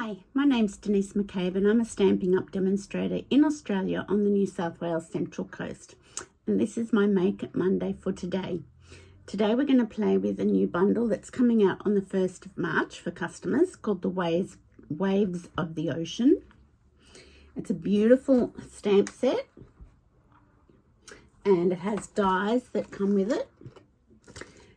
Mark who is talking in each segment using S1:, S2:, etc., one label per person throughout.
S1: Hi, my name's Denise McCabe and I'm a Stampin' Up demonstrator in Australia on the New South Wales Central Coast. And this is my Make It Monday for today. Today we're going to play with a new bundle that's coming out on the 1st of March for customers called the Waves of the Ocean. It's a beautiful stamp set and it has dies that come with it.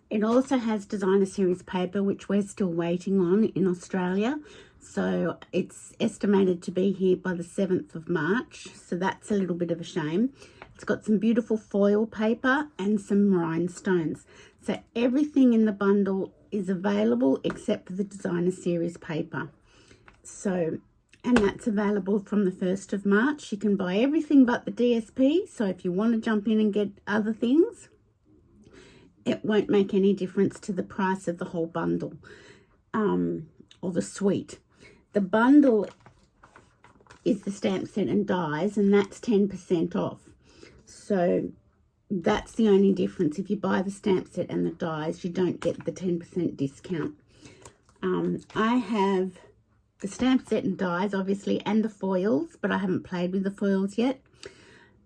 S1: It also has designer series paper, which we're still waiting on in Australia. So it's estimated to be here by the 7th of March. So that's a little bit of a shame. It's got some beautiful foil paper and some rhinestones. So everything in the bundle is available except for the designer series paper. And that's available from the 1st of March. You can buy everything but the DSP. So if you want to jump in and get other things, it won't make any difference to the price of the whole bundle or the suite. The bundle is the stamp set and dies, and that's 10% off. So that's the only difference. If you buy the stamp set and the dies, you don't get the 10% discount. I have the stamp set and dies, obviously, and the foils, but I haven't played with the foils yet.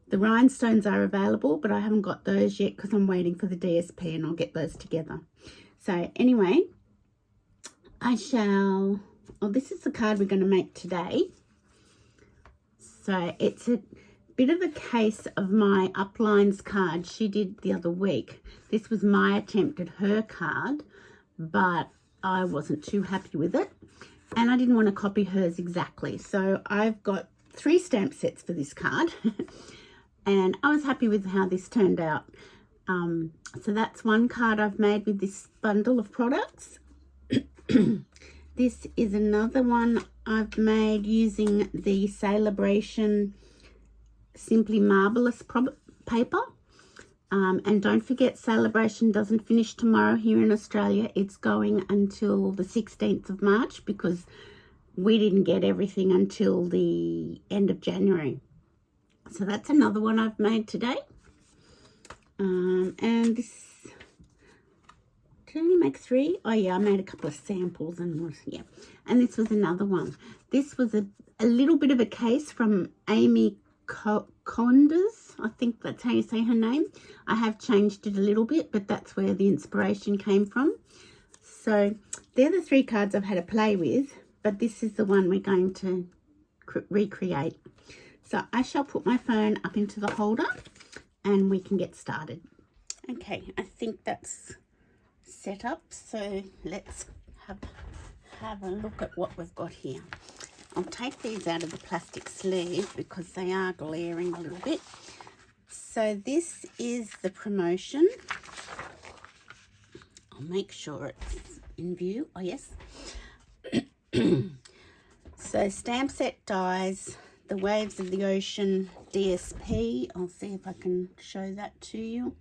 S1: The rhinestones are available, but I haven't got those yet because I'm waiting for the DSP and I'll get those together. So anyway, this is the card we're going to make today. So it's a bit of a case of my Upline's card she did the other week. This was my attempt at her card, but I wasn't too happy with it. And I didn't want to copy hers exactly. So I've got 3 stamp sets for this card. And I was happy with how this turned out. So that's one card I've made with this bundle of products. This is another one I've made using the Celebration Simply Marvelous paper. And don't forget, Celebration doesn't finish tomorrow here in Australia. It's going until the 16th of March because we didn't get everything until the end of January. So that's another one I've made today. And this, did I only make 3? Oh yeah, I made a couple of samples and this was another one. This was a little bit of a case from Amy Conders. I think that's how you say her name. I have changed it a little bit, but that's where the inspiration came from. So they're the 3 cards I've had to play with, but this is the one we're going to recreate. So I shall put my phone up into the holder and we can get started. Okay, I think that's set up. So let's have a look at what we've got here. I'll take these out of the plastic sleeve because they are glaring a little bit. So this is the promotion. I'll make sure it's in view. Oh, yes. So stamp set dies. The Waves of the Ocean DSP. I'll see if I can show that to you.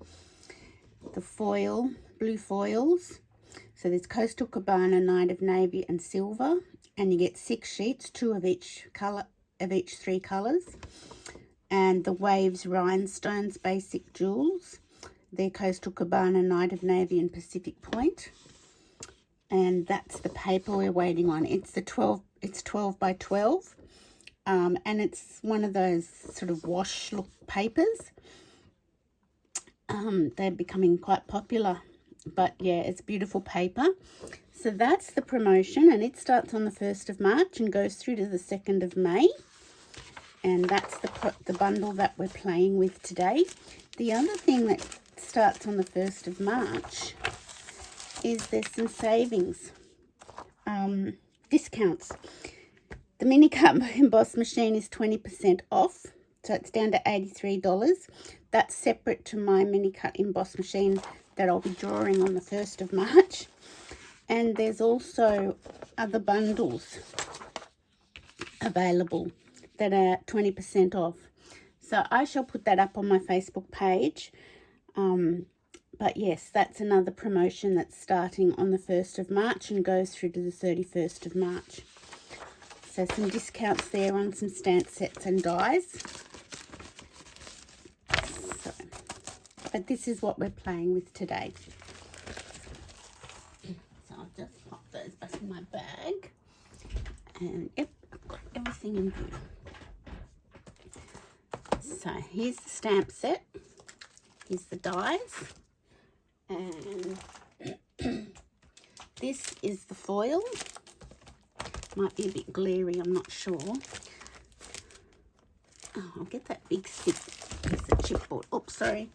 S1: The foil, blue foils. So there's Coastal Cabana, Night of Navy and Silver. And you get 6 sheets, 2 of each colour, of each 3 colours. And the Waves Rhinestones Basic Jewels. They're Coastal Cabana, Night of Navy and Pacific Point. And that's the paper we're waiting on. It's 12 by 12. And it's one of those sort of wash look papers. They're becoming quite popular, but yeah, it's beautiful paper. So that's the promotion, and it starts on the 1st of March and goes through to the 2nd of May. And that's the bundle that we're playing with today. The other thing that starts on the 1st of March is there's some savings, discounts. The mini cut emboss machine is 20% off, so it's down to $83. That's separate to my mini cut emboss machine that I'll be drawing on the 1st of March. And there's also other bundles available that are 20% off. So I shall put that up on my Facebook page. But yes, that's another promotion that's starting on the 1st of March and goes through to the 31st of March. So some discounts there on some stamp sets and dies. But this is what we're playing with today. So I'll just pop those back in my bag. And yep, I've got everything in view. So here's the stamp set. Here's the dies. And this is the foil. Might be a bit glary, I'm not sure. Oh, I'll get that big stick. There's the chipboard. Oops, sorry.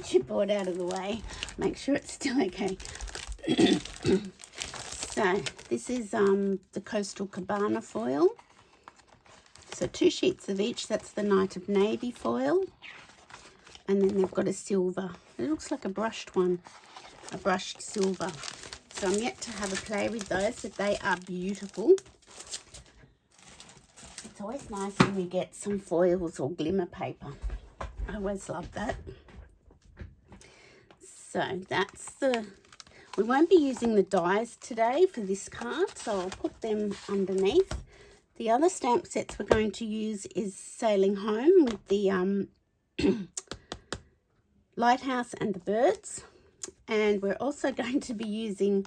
S1: Chipboard out of the way. Make sure it's still okay. So this is the Coastal Cabana foil. So 2 sheets of each. That's the Night of Navy foil. And then they've got a silver. It looks like a brushed one. A brushed silver. So I'm yet to have a play with those, but they are beautiful. It's always nice when we get some foils or glimmer paper. I always love that. So that's the... We won't be using the dies today for this card, so I'll put them underneath. The other stamp sets we're going to use is Sailing Home with the lighthouse and the birds. And we're also going to be using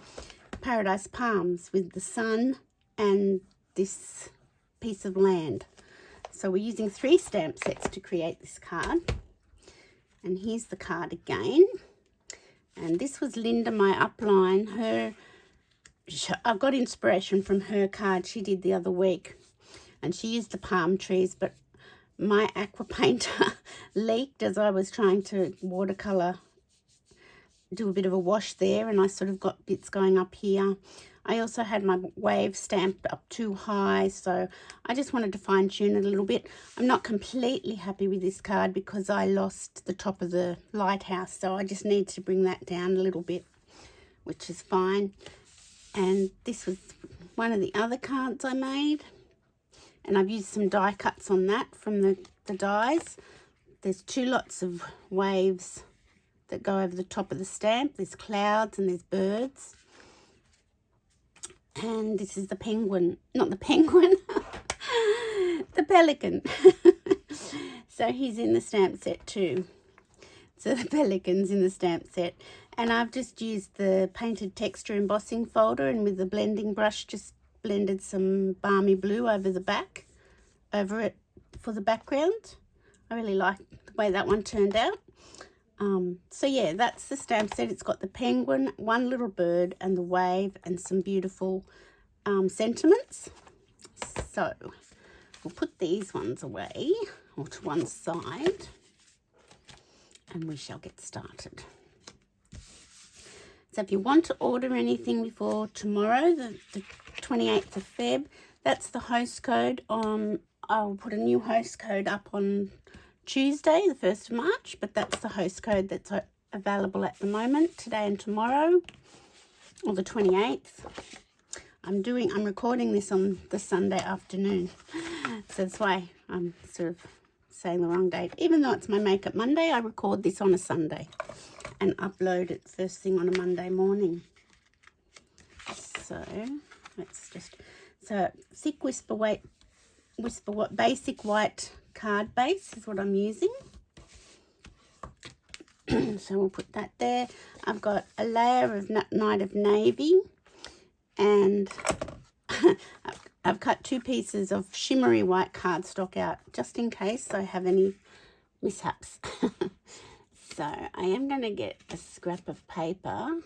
S1: Paradise Palms with the sun and this piece of land. So we're using 3 stamp sets to create this card. And here's the card again. And this was Linda, my upline. I got inspiration from her card she did the other week. And she used the palm trees, but my aqua painter leaked as I was trying to watercolour, do a bit of a wash there, and I sort of got bits going up here. I also had my wave stamped up too high, so I just wanted to fine tune it a little bit. I'm not completely happy with this card because I lost the top of the lighthouse, so I just need to bring that down a little bit, which is fine. And this was one of the other cards I made, and I've used some die cuts on that from the dies. There's 2 lots of waves that go over the top of the stamp. There's clouds and there's birds. And this is the penguin, not the penguin, the pelican. So he's in the stamp set too. So the pelican's in the stamp set. And I've just used the painted texture embossing folder, and with the blending brush just blended some balmy blue over the back, over it for the background. I really like the way that one turned out. So yeah, that's the stamp set. It's got the penguin, 1 little bird, and the wave, and some beautiful sentiments. So we'll put these ones away, or to one side, and we shall get started. So if you want to order anything before tomorrow, the 28th of Feb, that's the host code. I'll put a new host code up on Tuesday, the 1st of March, but that's the host code that's available at the moment, today and tomorrow, or the 28th. I'm recording this on the Sunday afternoon, so that's why I'm sort of saying the wrong date. Even though it's my Makeup Monday, I record this on a Sunday and upload it first thing on a Monday morning. So let's just, thick basic white card base is what I'm using. So we'll put that there. I've got a layer of Night of Navy, and I've cut 2 pieces of shimmery white cardstock out just in case I have any mishaps. So I am going to get a scrap of paper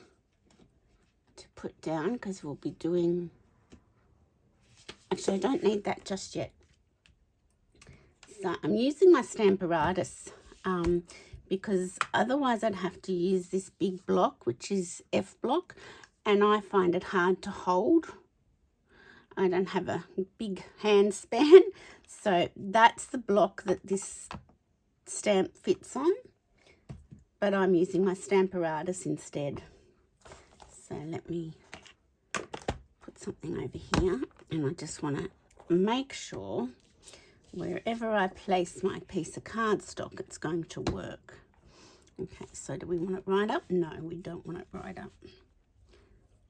S1: to put down because we'll be doing... Actually, I don't need that just yet. So I'm using my Stamparatus because otherwise I'd have to use this big block, which is F block, and I find it hard to hold. I don't have a big hand span, so that's the block that this stamp fits on, but I'm using my Stamparatus instead. So let me put something over here, and I just want to make sure wherever I place my piece of cardstock, it's going to work. Okay, so do we want it right up? No, we don't want it right up.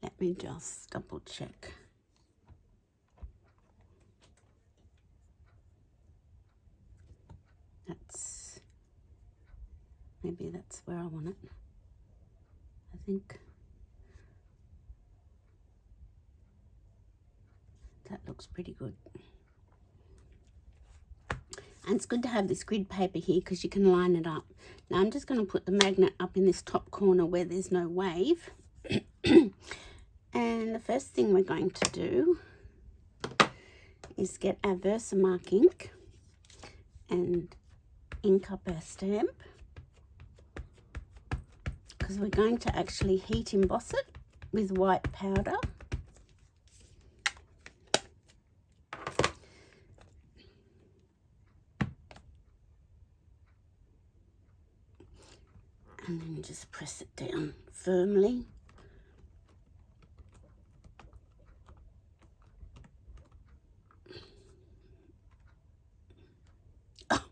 S1: Let me just double check. Maybe that's where I want it. I think That looks pretty good. And it's good to have this grid paper here because you can line it up. Now I'm just going to put the magnet up in this top corner where there's no wave. And the first thing we're going to do is get our Versamark ink and ink up our stamp, because we're going to actually heat emboss it with white powder. And then just press it down firmly. Oh,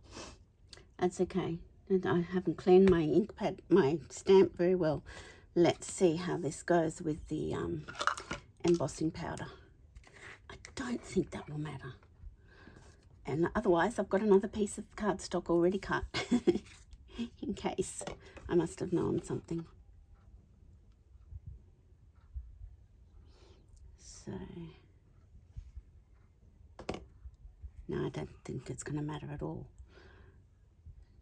S1: that's okay. And I haven't cleaned my ink pad, my stamp very well. Let's see how this goes with the embossing powder. I don't think that will matter. And otherwise, I've got another piece of cardstock already cut. In case I must have known something. So, no, I don't think it's going to matter at all.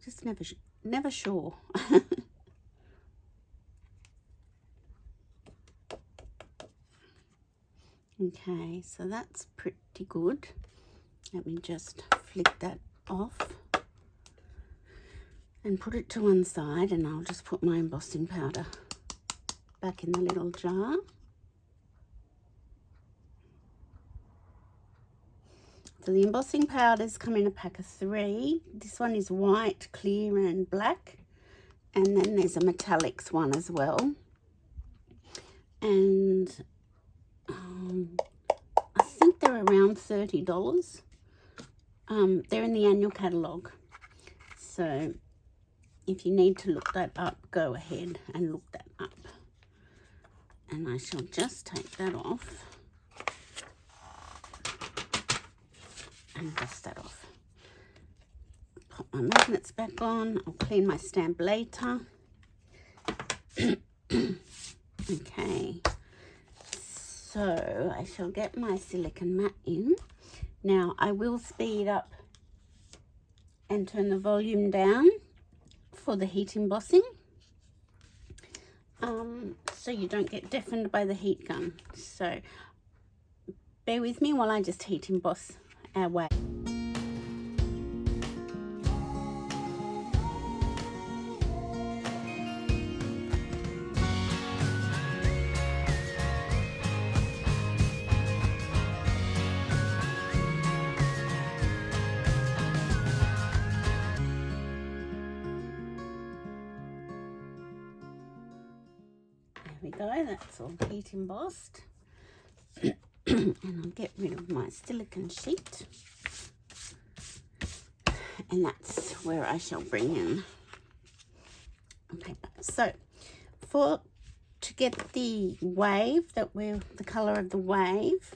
S1: Just never sure. Okay, so that's pretty good. Let me just flick that off and put it to one side, and I'll just put my embossing powder back in the little jar. So the embossing powders come in a pack of 3. This one is white, clear and black, and then there's a metallics one as well. And I think they're around $30. They're in the annual catalogue, so if you need to look that up, go ahead and look that up. And I shall just take that off and dust that off. Pop my magnets back on. I'll clean my stamp later. Okay, so I shall get my silicone mat in. Now I will speed up and turn the volume down for the heat embossing, so you don't get deafened by the heat gun. So bear with me while I just heat emboss our way. There we go, that's all heat embossed. And I'll get rid of my silicone sheet, and that's where I shall bring in paper. So to get the wave the colour of the wave,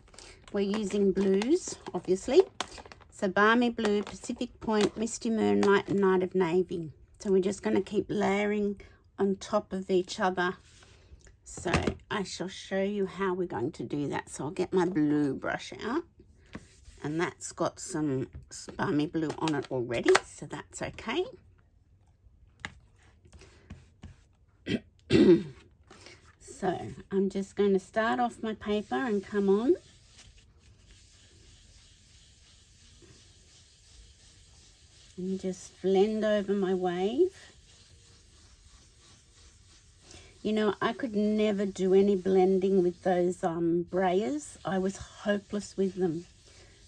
S1: we're using blues, obviously. So Balmy Blue, Pacific Point, Misty Moonlight and Night of Navy. So we're just going to keep layering on top of each other. So I shall show you how we're going to do that. So I'll get my blue brush out, and that's got some Balmy Blue on it already, so that's okay. So I'm just going to start off my paper and come on. And just blend over my wave. You know, I could never do any blending with those brayers. I was hopeless with them.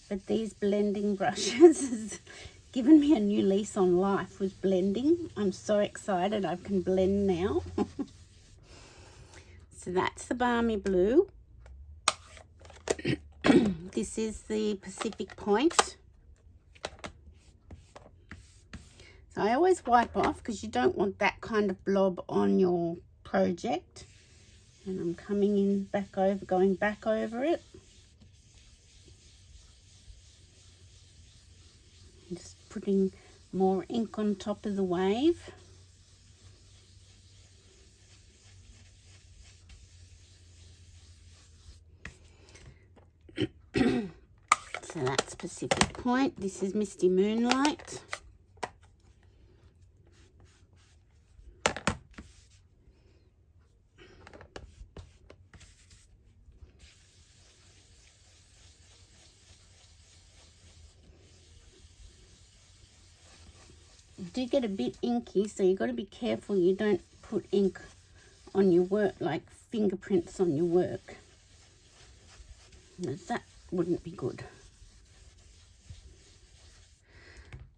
S1: But these blending brushes has given me a new lease on life with blending. I'm so excited I can blend now. So that's the Balmy Blue. This is the Pacific Point. So I always wipe off because you don't want that kind of blob on your project. And I'm coming in going back over it. Just putting more ink on top of the wave. to that specific point. This is Misty Moonlight. You do get a bit inky, so you've got to be careful you don't put ink on your work, like fingerprints on your work. That wouldn't be good.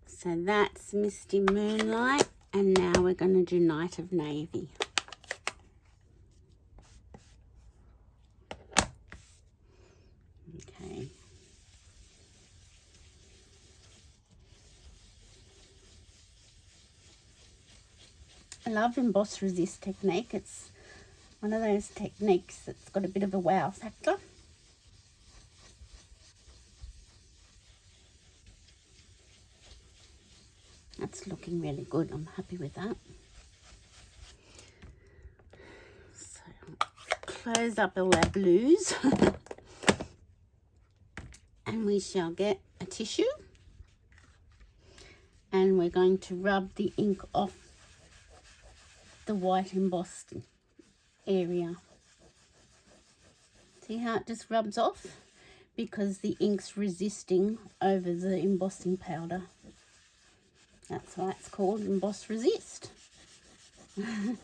S1: So that's Misty Moonlight, and now we're going to do Night of Navy. Okay. I love emboss resist technique. It's one of those techniques that's got a bit of a wow factor. That's looking really good. I'm happy with that. So close up all our blues and we shall get a tissue and we're going to rub the ink off the white embossed area. See how it just rubs off? Because the ink's resisting over the embossing powder. That's why it's called Emboss Resist. You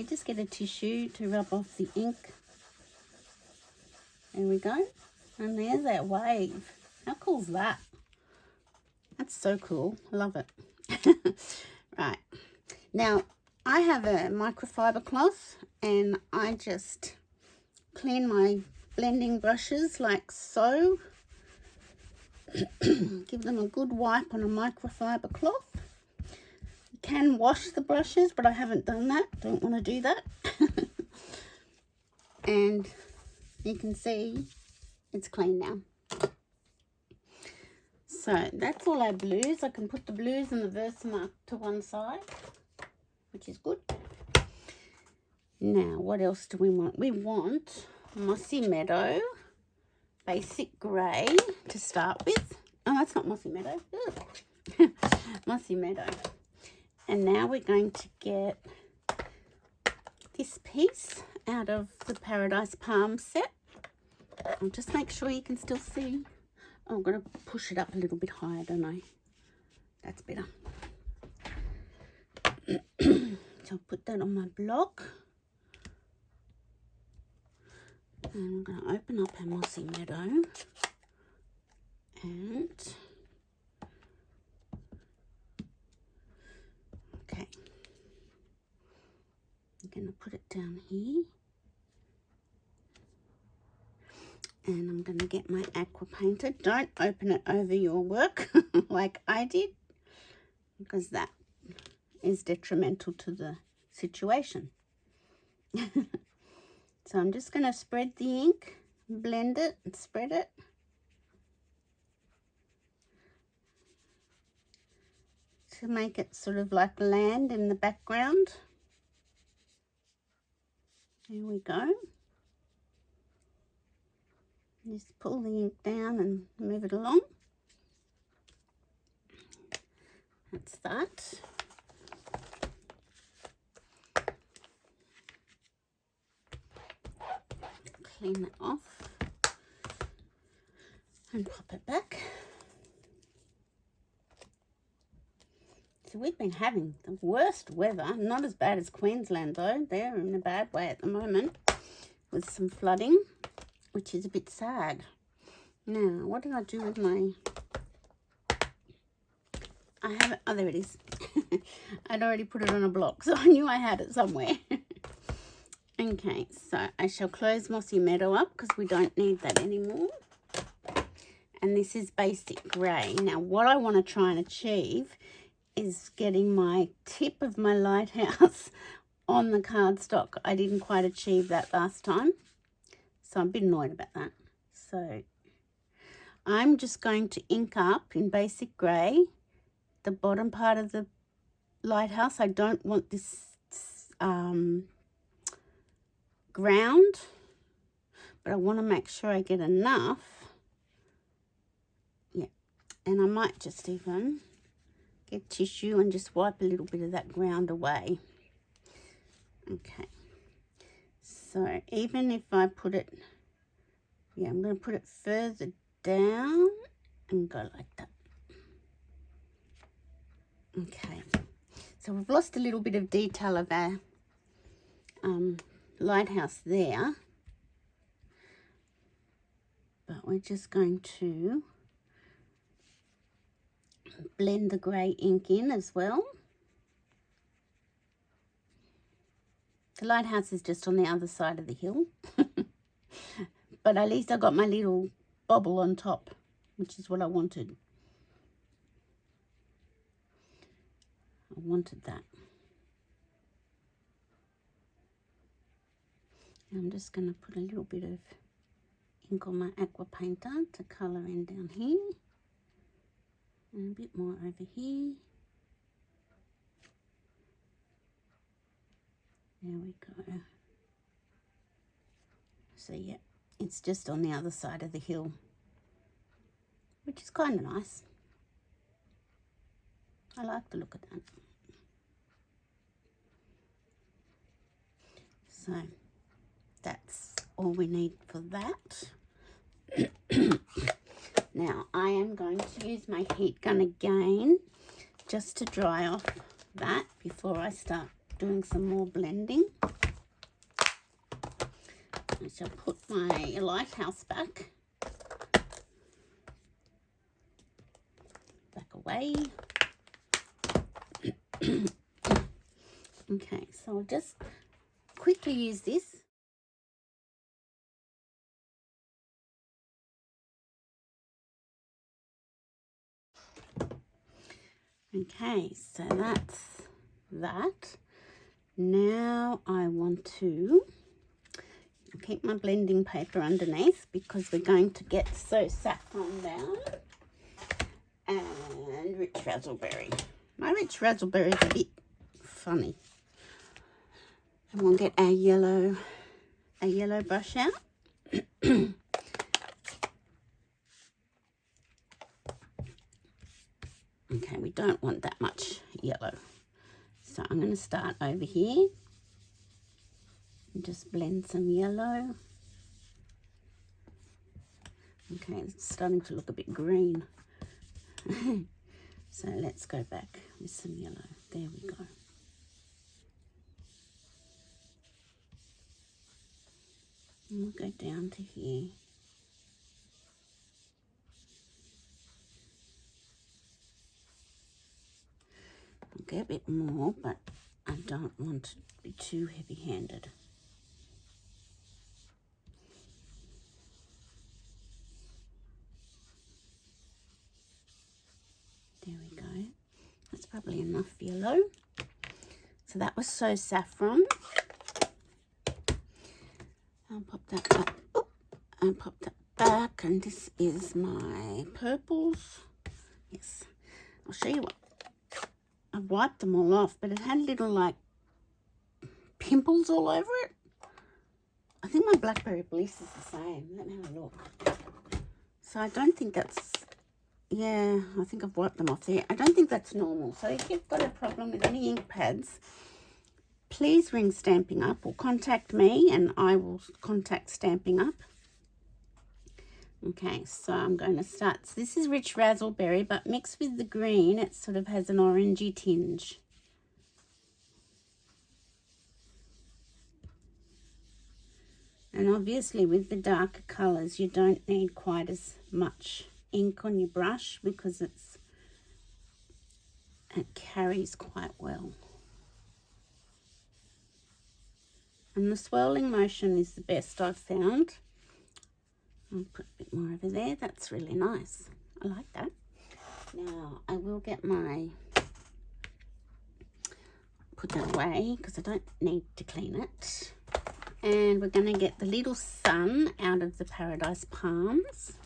S1: just get a tissue to rub off the ink. There we go. And there's that wave. How cool is that? That's so cool. I love it. Right. Now, I have a microfiber cloth and I just clean my blending brushes like so. Give them a good wipe on a microfiber cloth. You can wash the brushes, but I haven't done that. Don't want to do that. And you can see it's clean now. So that's all our blues. I can put the blues and the Versamark to one side, which is good. Now, what else do we want? We want Mossy Meadow Basic Grey to start with. Oh, that's not Mossy Meadow. Mossy Meadow. And now we're going to get this piece out of the Paradise Palm set. I'll just make sure you can still see. Oh, I'm going to push it up a little bit higher, don't I? That's better. So I'll put that on my block. And I'm going to open up our Mossy Meadow. And okay, I'm going to put it down here. And I'm going to get my aqua painter. Don't open it over your work like I did, because that is detrimental to the situation. So I'm just going to spread the ink, blend it and spread it. To make it sort of like land in the background. There we go. Just pull the ink down and move it along. That's that. Clean that off and pop it back. So we've been having the worst weather, not as bad as Queensland though. They're in a bad way at the moment with some flooding, which is a bit sad. Now, what did I do with my... I have it, oh there it is. I'd already put it on a block, so I knew I had it somewhere. Okay, so I shall close Mossy Meadow up because we don't need that anymore. And this is Basic Grey. Now, what I want to try and achieve is getting my tip of my lighthouse on the cardstock. I didn't quite achieve that last time, so I'm a bit annoyed about that. So I'm just going to ink up in Basic Grey the bottom part of the lighthouse. I don't want this ground, but I want to make sure I get enough. Yeah, and I might just even get tissue and just wipe a little bit of that ground away. Okay, so even if I put it, yeah, I'm going to put it further down and go like that. Okay, so we've lost a little bit of detail of our lighthouse there, but we're just going to blend the grey ink in as well. The lighthouse is just on the other side of the hill, but at least I got my little bobble on top, which is what I wanted. I wanted that. I'm just going to put a little bit of ink on my aqua painter to colour in down here, and a bit more over here. There we go. So yeah, it's just on the other side of the hill, which is kind of nice. I like the look of that. So that's all we need for that. Now I am going to use my heat gun again just to dry off that before I start doing some more blending. I shall put my lighthouse back away. Okay, so I'll just quickly use this. Okay, so that's that. Now I want to keep my blending paper underneath because we're going to get so saffron down and rich raspberry. My rich raspberry is a bit funny. And we'll get our yellow brush out. Okay, we don't want that much yellow. So I'm going to start over here and just blend some yellow. Okay, it's starting to look a bit green. So let's go back with some yellow. There we go. And we'll go down to here. I'll get a bit more, but I don't want to be too heavy-handed. There we go. That's probably enough yellow. So that was so saffron. I'll pop that back. Oop, and pop that back. And this is my purples. Yes. I'll show you what. I've wiped them all off, but it had little like pimples all over it. I think my blackberry bliss is the same. Let me have a look. So I don't think that's, yeah, I think I've wiped them off there. I don't think that's normal. So if you've got a problem with any ink pads, please ring Stamping Up or contact me and I will contact Stamping Up. Okay, so I'm going to start. So this is rich raspberry, but mixed with the green, it sort of has an orangey tinge. And obviously with the darker colours, you don't need quite as much ink on your brush because it carries quite well. And the swirling motion is the best I've found. I'll put a bit more over there. That's really nice. I like that. Now I will get my, put that away because I don't need to clean it. And we're going to get the little sun out of the Paradise Palms.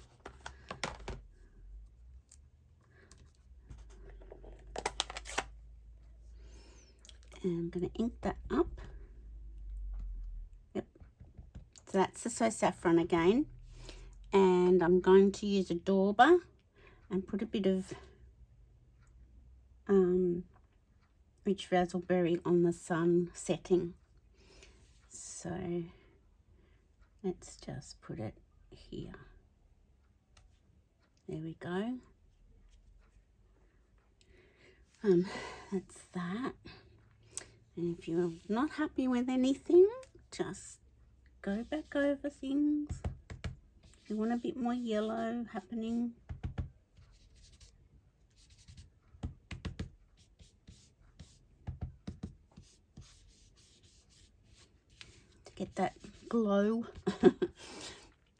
S1: And I'm going to ink that up. Yep. So that's the So Saffron again. And I'm going to use a dauber and put a bit of rich raspberry on the sun setting. So let's just put it here. There we go. That's that. And if you're not happy with anything, just go back over things. If you want a bit more yellow happening, to get that glow.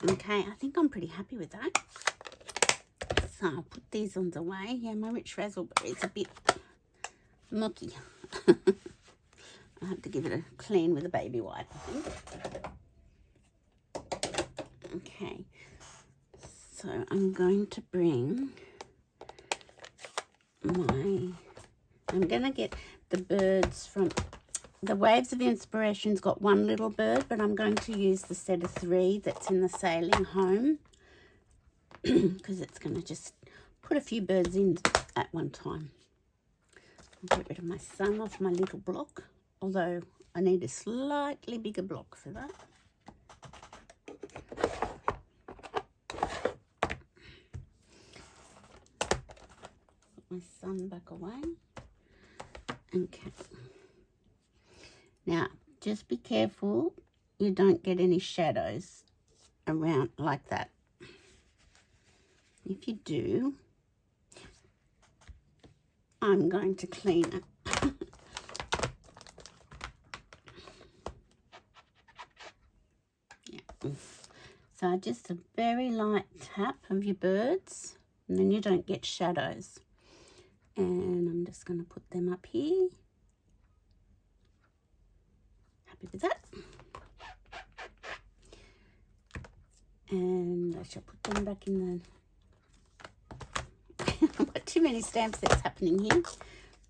S1: Okay, I think I'm pretty happy with that. So I'll put these on the way. Yeah, my rich raspberry is a bit mucky. I have to give it a clean with a baby wipe, I think. Okay, so I'm going to bring I'm going to get the birds from the Waves of Inspiration's got one little bird, but I'm going to use the set of 3 that's in the sailing home because it's going to just put a few birds in at one time. I'll get rid of my sun off my little block, although I need a slightly bigger block for that. Put my sun back away. Okay. Now, just be careful you don't get any shadows around like that. If you do, I'm going to clean it. Yeah. So just a very light tap of your birds, and then you don't get shadows. And I'm just going to put them up here. Happy with that. And I shall put them back in the... I've got too many stamp sets happening here,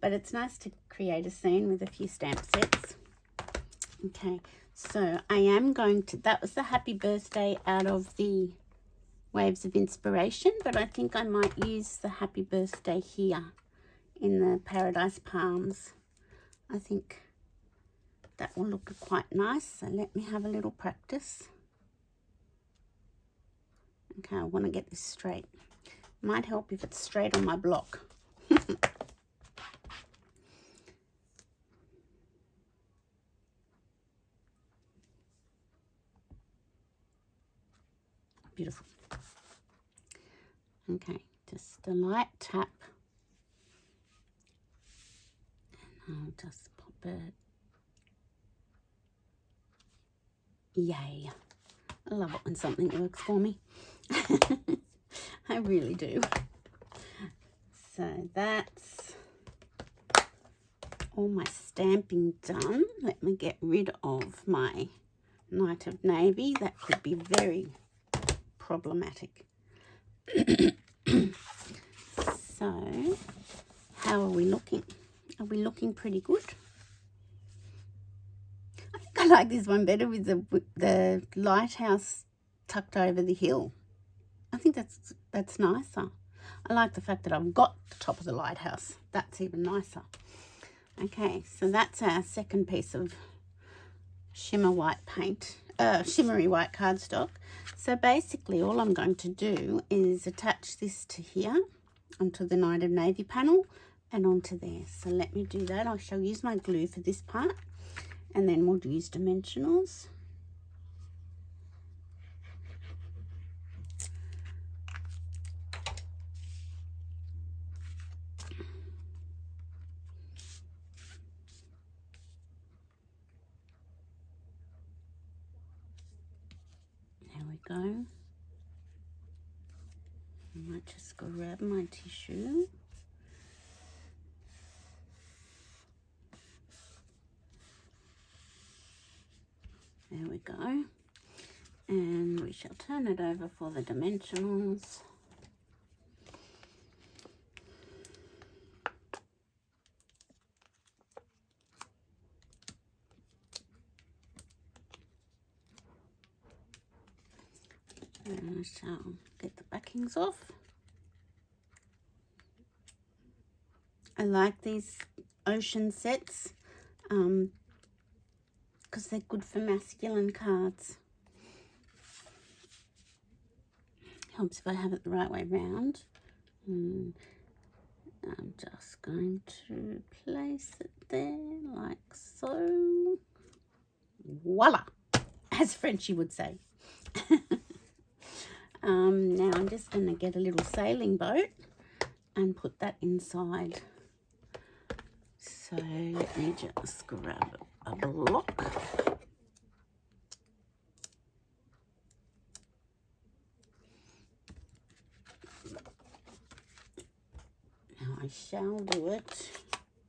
S1: but it's nice to create a scene with a few stamp sets. Okay, so I am going to... That was the happy birthday out of the Waves of Inspiration, but I think I might use the happy birthday here in the Paradise Palms. I think that will look quite nice, so let me have a little practice. Okay, I want to get this straight. Might help if it's straight on my block. Beautiful. Okay, just a light tap. And I'll just pop it. Yay. I love it when something works for me. I really do. So that's all my stamping done. Let me get rid of my Night of Navy. That could be very problematic. So, how are we looking? Are we looking pretty good? I think I like this one better with the lighthouse tucked over the hill. I think that's nicer. I like the fact that I've got the top of the lighthouse. That's even nicer. Okay, so that's our second piece of shimmery white cardstock. So basically all I'm going to do is attach this to here, onto the Night of Navy panel and onto there. So let me do that. I shall use my glue for this part and then we'll use dimensionals. There we go. I might just grab my tissue. There we go. And we shall turn it over for the dimensionals. And I shall get the backings off. I like these ocean sets because they're good for masculine cards. Helps if I have it the right way round. I'm just going to place it there like so. Voila, as Frenchie would say. Now I'm just going to get a little sailing boat and put that inside. So let me just grab a block. Now I shall do it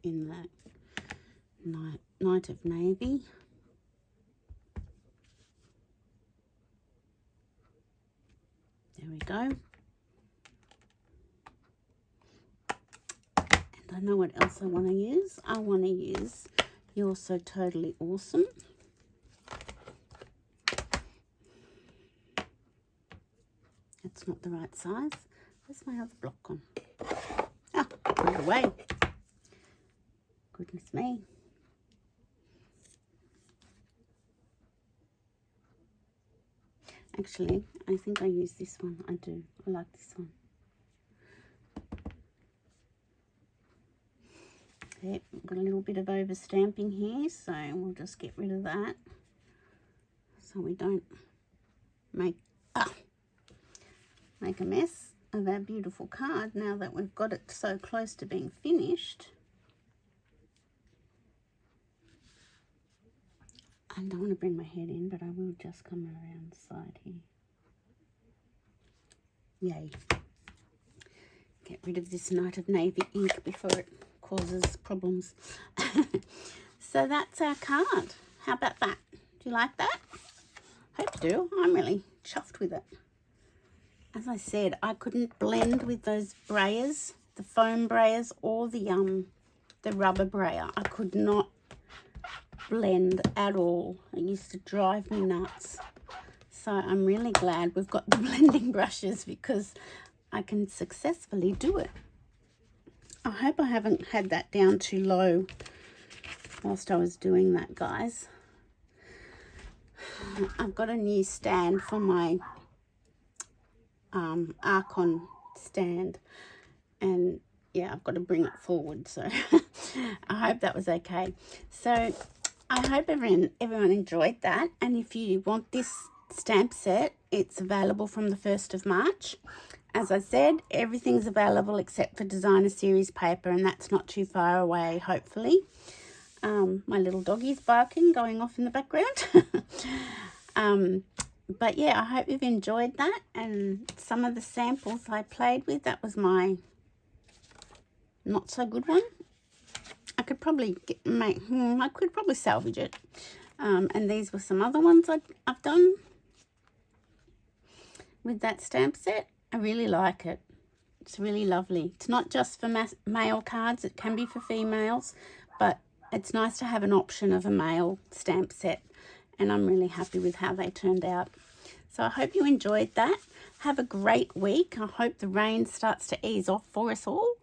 S1: in the Night of Navy. There we go. And I know what else I want to use. I want to use You're So Totally Awesome. It's not the right size. Where's my other block on? Ah, put it away. Goodness me. Actually, I think I use this one. I do. I like this one. Okay, I've got a little bit of overstamping here, so we'll just get rid of that so we don't make a mess of our beautiful card now that we've got it so close to being finished. I don't want to bring my head in, but I will just come around the side here. Yay. Get rid of this Night of Navy ink before it causes problems. So that's our card. How about that? Do you like that? Hope you do. I'm really chuffed with it. As I said, I couldn't blend with those brayers, the foam brayers or the rubber brayer. I could not blend at all. It used to drive me nuts. So I'm really glad we've got the blending brushes because I can successfully do it. I hope I haven't had that down too low whilst I was doing that, guys. I've got a new stand for my Archon stand, and yeah, I've got to bring it forward, so I hope that was okay. So I hope everyone enjoyed that, and if you want this stamp set, it's available from the 1st of March. As I said, everything's available except for designer series paper, and that's not too far away, hopefully. My little doggy's barking, going off in the background. But yeah, I hope you've enjoyed that, and some of the samples I played with, that was my not so good one. I could probably I could probably salvage it. And these were some other ones I've done with that stamp set. I really like it. It's really lovely. It's not just for male cards, it can be for females, but it's nice to have an option of a male stamp set, and I'm really happy with how they turned out. So I hope you enjoyed that. Have a great week. I hope the rain starts to ease off for us all,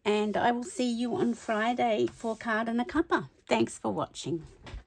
S1: and I will see you on Friday for Card and a Cuppa. Thanks for watching.